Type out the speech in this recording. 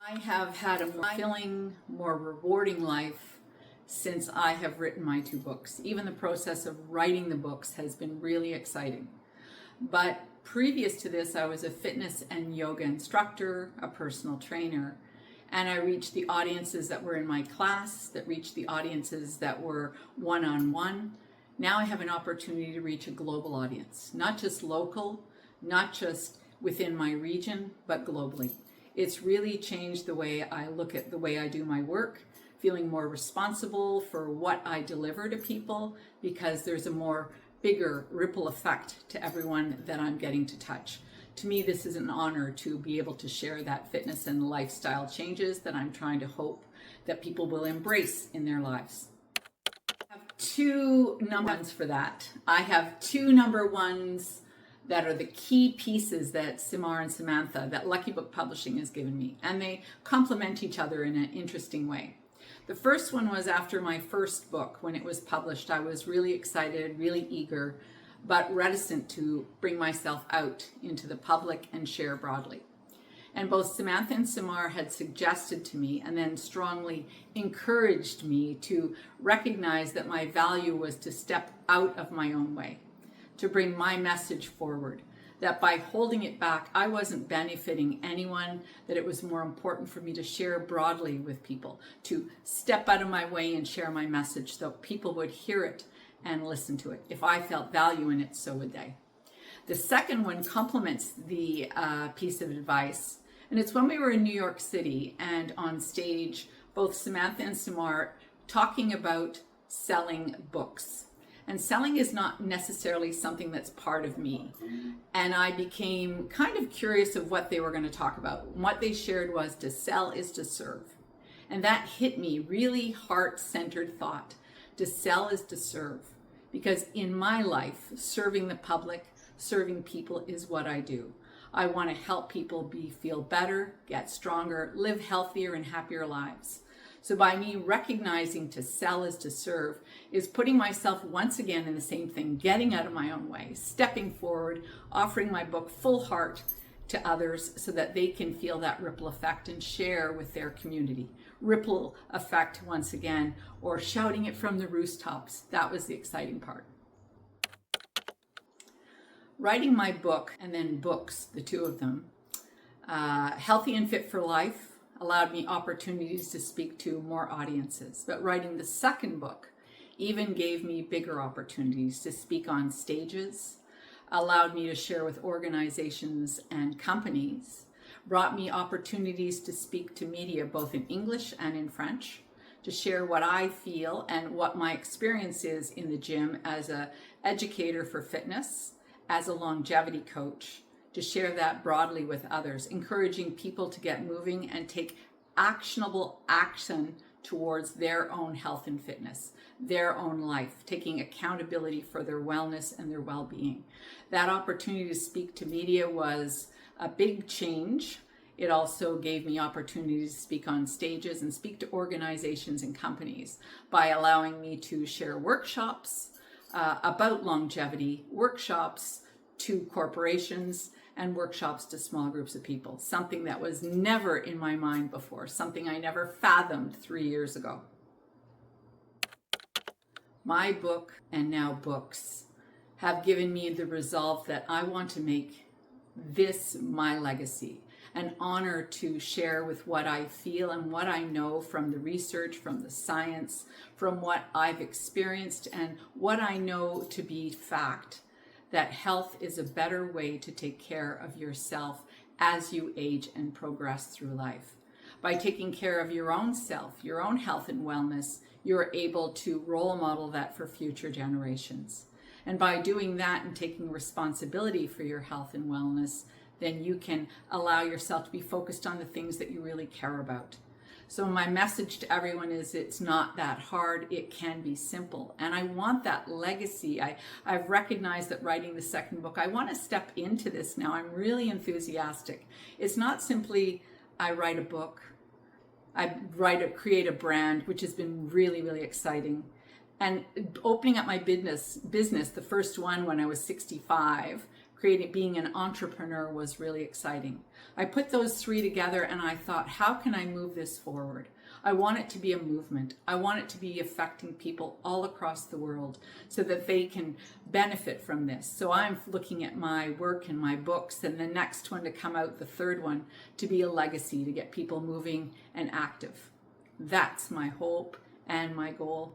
I have had a more fulfilling, more rewarding life since I have written my two books. Even the process of writing the books has been really exciting. But previous to this, I was a fitness and yoga instructor, a personal trainer, and I reached the audiences that were in my class, that reached the audiences that were one-on-one. Now I have an opportunity to reach a global audience, not just local, not just within my region, but globally. It's really changed the way I look at the way I do my work, feeling more responsible for what I deliver to people because there's a more bigger ripple effect to everyone that I'm getting to touch. To me, this is an honor to be able to share that fitness and lifestyle changes that I'm trying to hope that people will embrace in their lives. I have two number ones for that. I have two number ones that are the key pieces that Simar and Samantha, that Lucky Book Publishing has given me, and they complement each other in an interesting way. The first one was after my first book. When it was published, I was really excited, really eager, but reticent to bring myself out into the public and share broadly. And both Samantha and Samar had suggested to me and then strongly encouraged me to recognize that my value was to step out of my own way, to bring my message forward, that by holding it back, I wasn't benefiting anyone, that it was more important for me to share broadly with people, to step out of my way and share my message so people would hear it and listen to it. If I felt value in it, so would they. The second one complements the piece of advice, and it's when we were in New York City and on stage, both Samantha and Samar talking about selling books. And selling is not necessarily something that's part of me. And I became kind of curious of what they were going to talk about. What they shared was to sell is to serve. And that hit me, really heart-centered thought. To sell is to serve. Because in my life, serving the public, serving people is what I do. I want to help people feel better, get stronger, live healthier and happier lives. So by me recognizing to sell is to serve is putting myself once again in the same thing, getting out of my own way, stepping forward, offering my book full heart to others so that they can feel that ripple effect and share with their community. Ripple effect once again, or shouting it from the rooftops. That was the exciting part. Writing my book and then books, the two of them, Healthy and Fit for Life, allowed me opportunities to speak to more audiences. But writing the second book even gave me bigger opportunities to speak on stages, allowed me to share with organizations and companies, brought me opportunities to speak to media both in English and in French, to share what I feel and what my experience is in the gym as an educator for fitness, as a longevity coach, to share that broadly with others, encouraging people to get moving and take actionable action towards their own health and fitness, their own life, taking accountability for their wellness and their well-being. That opportunity to speak to media was a big change. It also gave me opportunities to speak on stages and speak to organizations and companies by allowing me to share workshops about longevity, workshops to corporations, and workshops to small groups of people, something that was never in my mind before, something I never fathomed 3 years ago. My book and now books have given me the resolve that I want to make this my legacy, an honor to share with what I feel and what I know from the research, from the science, from what I've experienced and what I know to be fact, that health is a better way to take care of yourself as you age and progress through life. By taking care of your own self, your own health and wellness, you're able to role model that for future generations. And by doing that and taking responsibility for your health and wellness, then you can allow yourself to be focused on the things that you really care about. So my message to everyone is it's not that hard, it can be simple. And I want that legacy. I've recognized that writing the second book, I want to step into this now. I'm really enthusiastic. It's not simply I write a book, create a brand, which has been really, really exciting. And opening up my business, the first one when I was 65, being an entrepreneur was really exciting. I put those three together and I thought, how can I move this forward? I want it to be a movement. I want it to be affecting people all across the world so that they can benefit from this. So I'm looking at my work and my books, and the next one to come out, the third one, to be a legacy, to get people moving and active. That's my hope and my goal.